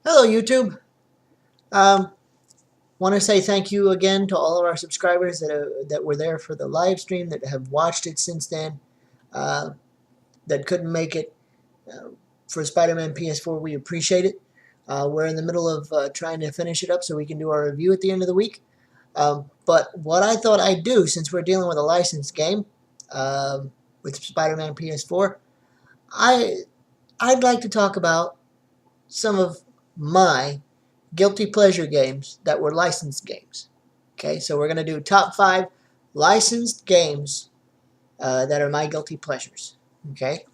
Hello, YouTube. Um, Want to say thank you again to all of our subscribers that were there for the live stream, that have watched it since then, uh, that couldn't make it uh, for Spider-Man PS4. We appreciate it. We're in the middle of trying to finish it up so we can do our review at the end of the week. But what I thought I'd do, since we're dealing with a licensed game with Spider-Man PS4, I I'd like to talk about some of my guilty pleasure games that were licensed games. Okay, so we're going to do top 5 licensed games that are my guilty pleasures. Okay,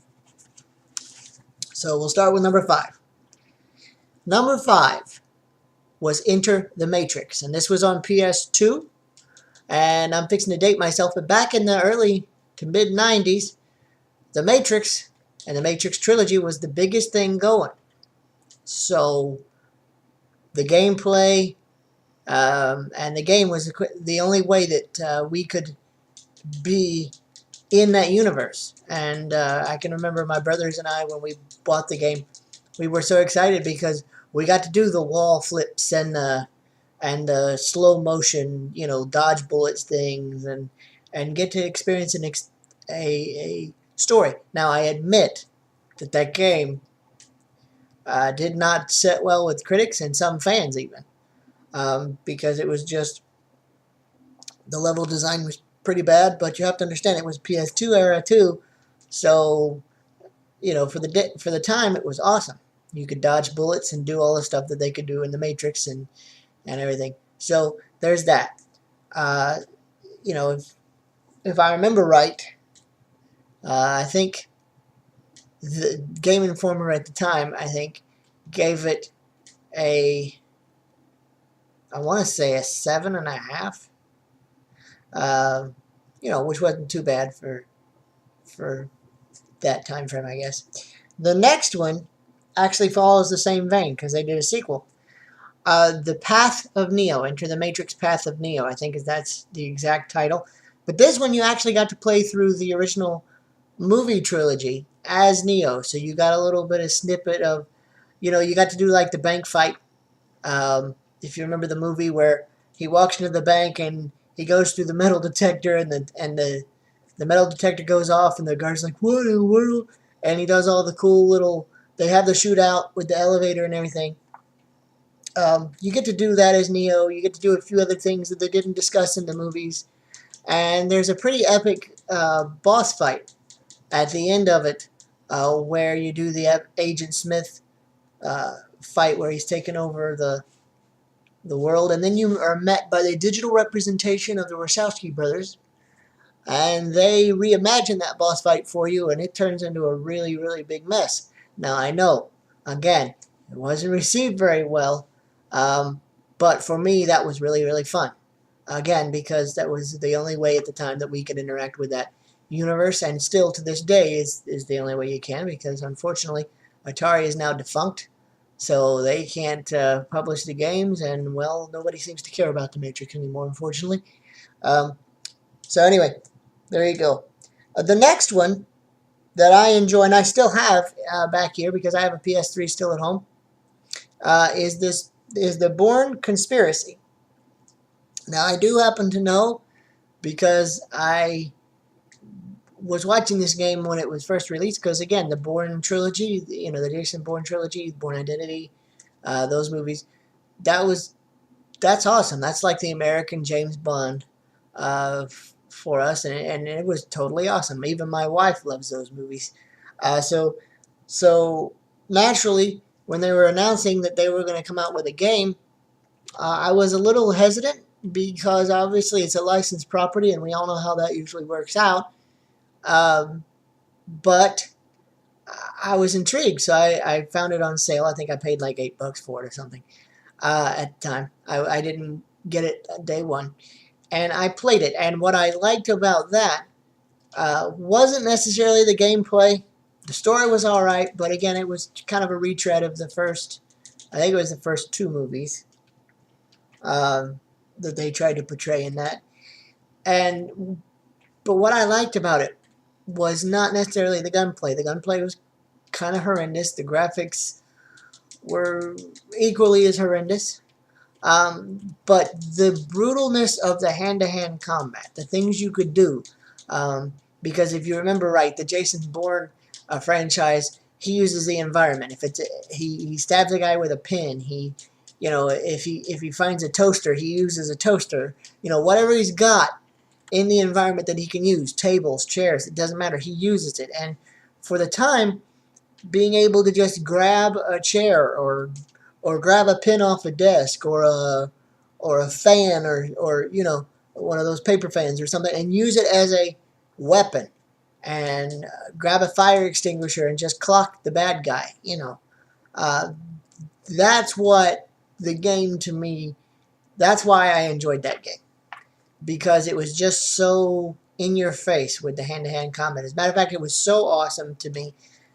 so we'll start with number 5. Number 5 was Enter the Matrix, and this was on PS2. And I'm fixing to date myself, but back in the early to mid 90s, The Matrix and the Matrix trilogy was the biggest thing going. So the gameplay and the game was the only way that we could be in that universe. And I can remember my brothers and I, when we bought the game, we were so excited because we got to do the wall flips and the slow motion, dodge bullets things, and get to experience a story. Now, I admit that game did not sit well with critics and some fans even, because it was just, the level design was pretty bad. But you have to understand, it was PS2 era too, so for the time, it was awesome. You could dodge bullets and do all the stuff that they could do in the Matrix and everything. So there's that. Uh, if I remember right, I think the Game Informer at the time, I think, gave it I want to say a 7.5. Which wasn't too bad for that time frame, I guess. The next one actually follows the same vein because they did a sequel. The Path of Neo, Enter the Matrix Path of Neo, I think that's the exact title. But this one you actually got to play through the original movie trilogy as Neo. So you got a little bit of snippet of, you got to do like the bank fight. If you remember the movie where he walks into the bank and he goes through the metal detector, and the metal detector goes off and the guard's like, what in the world? And he does all the cool little, they have the shootout with the elevator and everything. You get to do that as Neo. You get to do a few other things that they didn't discuss in the movies. And there's a pretty epic boss fight at the end of it, where you do the Agent Smith fight where he's taken over the world. And then you are met by the digital representation of the Wachowski brothers. And they reimagine that boss fight for you, and it turns into a really, really big mess. Now, I know, again, it wasn't received very well. But for me, that was really, really fun. Again, because that was the only way at the time that we could interact with that universe, and still to this day is the only way you can, because unfortunately, Atari is now defunct, so they can't publish the games, and, well, nobody seems to care about the Matrix anymore, unfortunately. So anyway, there you go. The next one that I enjoy, and I still have back here because I have a PS3 still at home, is the Bourne Conspiracy. Now, I do happen to know, because I was watching this game when it was first released, because, again, the Bourne trilogy, the Jason Bourne trilogy, Bourne Identity, those movies, that's awesome. That's like the American James Bond for us, and it was totally awesome. Even my wife loves those movies. So naturally, when they were announcing that they were going to come out with a game, I was a little hesitant, because obviously it's a licensed property, and we all know how that usually works out. But I was intrigued, so I found it on sale. I think I paid like $8 for it or something at the time. I didn't get it day one, and I played it. And what I liked about that wasn't necessarily the gameplay. The story was all right, but again, it was kind of a retread of the first. I think it was the first 2 movies that they tried to portray in that. But what I liked about it was not necessarily the gunplay. The gunplay was kind of horrendous. The graphics were equally as horrendous. But the brutalness of the hand-to-hand combat, the things you could do, because if you remember right, the Jason Bourne franchise, he uses the environment. If it's he stabs a guy with a pin, if he finds a toaster, he uses a toaster. Whatever he's got in the environment that he can use, tables, chairs, it doesn't matter. He uses it, and for the time, being able to just grab a chair or grab a pin off a desk or a fan or one of those paper fans or something and use it as a weapon and grab a fire extinguisher and just clock the bad guy. Uh, that's what the game to me. That's why I enjoyed that game, because it was just so in your face with the hand-to-hand combat. As a matter of fact, it was so awesome to me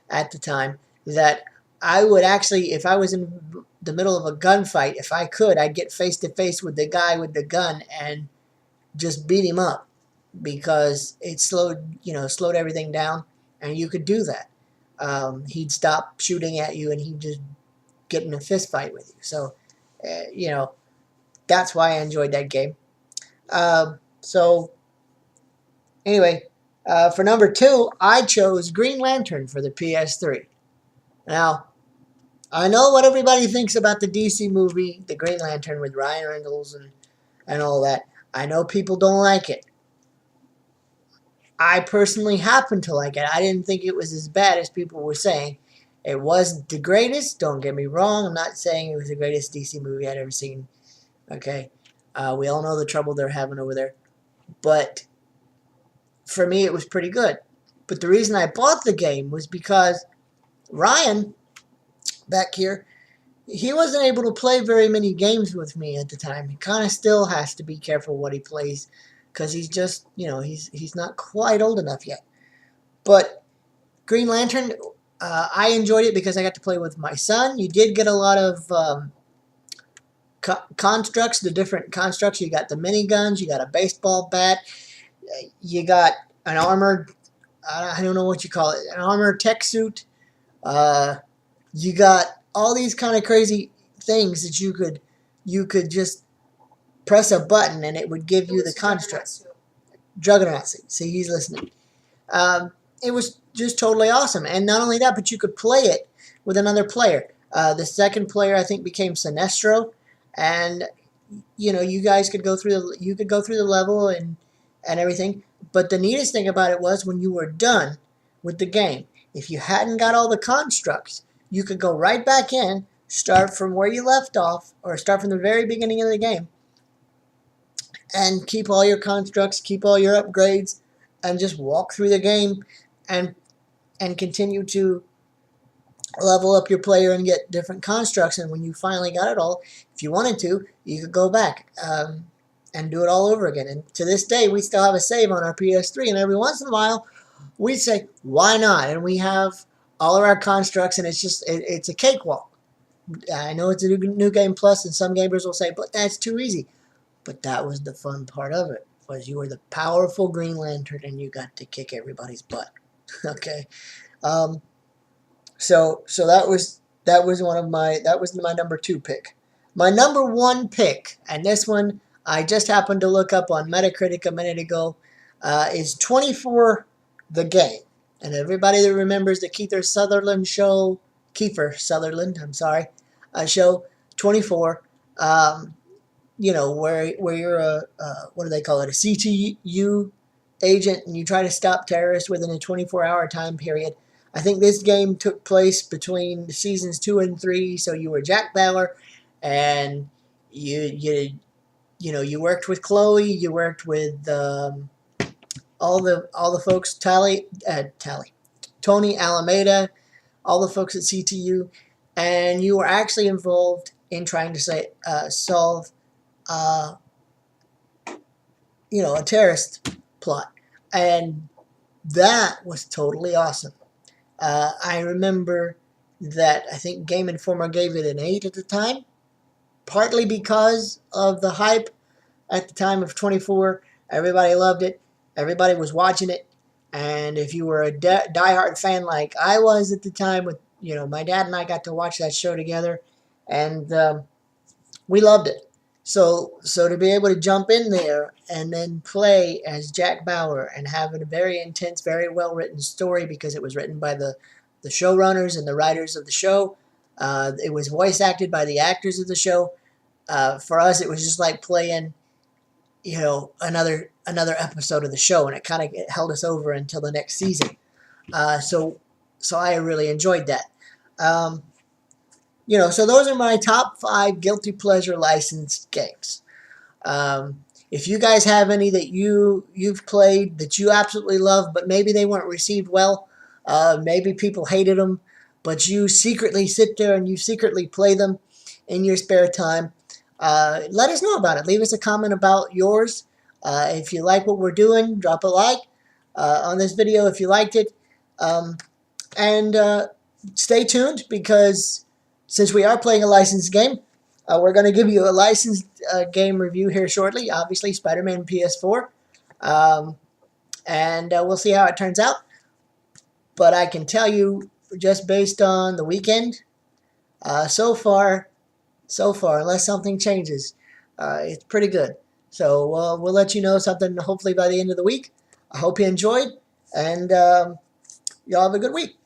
at the time that I would actually, if I was in the middle of a gunfight, if I could, I'd get face to face with the guy with the gun and just beat him up, because it slowed everything down, and you could do that. He'd stop shooting at you and he'd just get in a fist fight with you. So, that's why I enjoyed that game. So, anyway, for number 2, I chose Green Lantern for the PS3. Now, I know what everybody thinks about the DC movie, The Green Lantern, with Ryan Reynolds and all that. I know people don't like it. I personally happen to like it. I didn't think it was as bad as people were saying. It wasn't the greatest, don't get me wrong. I'm not saying it was the greatest DC movie I'd ever seen. Okay? We all know the trouble they're having over there. But for me, it was pretty good. But the reason I bought the game was because Ryan, back here, he wasn't able to play very many games with me at the time. He kind of still has to be careful what he plays, because he's just, he's not quite old enough yet. But Green Lantern, I enjoyed it because I got to play with my son. You did get a lot of constructs, the different constructs. You got the miniguns, you got a baseball bat, you got an armored, I don't know what you call it, an armored tech suit. You got all these kind of crazy things that you could just press a button and it would give you the construct. Juggernaut suit. See, he's listening. It was just totally awesome. And not only that, but you could play it with another player. The second player, I think, became Sinestro, and you guys could go through the level and everything. But the neatest thing about it was, when you were done with the game, if you hadn't got all the constructs, you could go right back in, start from where you left off, or start from the very beginning of the game, and keep all your constructs, keep all your upgrades, and just walk through the game and continue to level up your player and get different constructs. And when you finally got it all, if you wanted to, you could go back and do it all over again. And to this day, we still have a save on our PS3, and every once in a while, we say, why not? And we have all of our constructs, and it's a cakewalk. I know it's a new game plus, and some gamers will say, but that's too easy. But that was the fun part of it, was you were the powerful Green Lantern and you got to kick everybody's butt. Okay, so that was my number 2 pick. My number 1 pick, and this one I just happened to look up on Metacritic a minute ago, is 24 the game. And everybody that remembers the Kiefer Sutherland show, show 24, where you're a what do they call it, a CTU agent, and you try to stop terrorists within a 24-hour time period. I think this game took place between seasons 2 and 3. So you were Jack Bauer, and you worked with Chloe. You worked with all the folks, Tony Alameda, all the folks at CTU, and you were actually involved in trying to solve a terrorist plot, and that was totally awesome. I remember that I think Game Informer gave it an 8 at the time, partly because of the hype at the time of 24. Everybody loved it. Everybody was watching it. And if you were a diehard fan like I was at the time, with my dad and I got to watch that show together, and we loved it. So to be able to jump in there and then play as Jack Bauer and have a very intense, very well written story, because it was written by the showrunners and the writers of the show. It was voice acted by the actors of the show. For us, it was just like playing, another episode of the show, and it kind of held us over until the next season. So I really enjoyed that. So those are my top 5 guilty pleasure licensed games. If you guys have any that you've played that you absolutely love, but maybe they weren't received well, maybe people hated them, but you secretly sit there and you secretly play them in your spare time, let us know about it. Leave us a comment about yours. If you like what we're doing, drop a like on this video if you liked it. And stay tuned, because since we are playing a licensed game, we're going to give you a licensed game review here shortly. Obviously, Spider-Man PS4. And we'll see how it turns out. But I can tell you, just based on the weekend, so far, unless something changes, it's pretty good. So we'll let you know something hopefully by the end of the week. I hope you enjoyed, and y'all have a good week.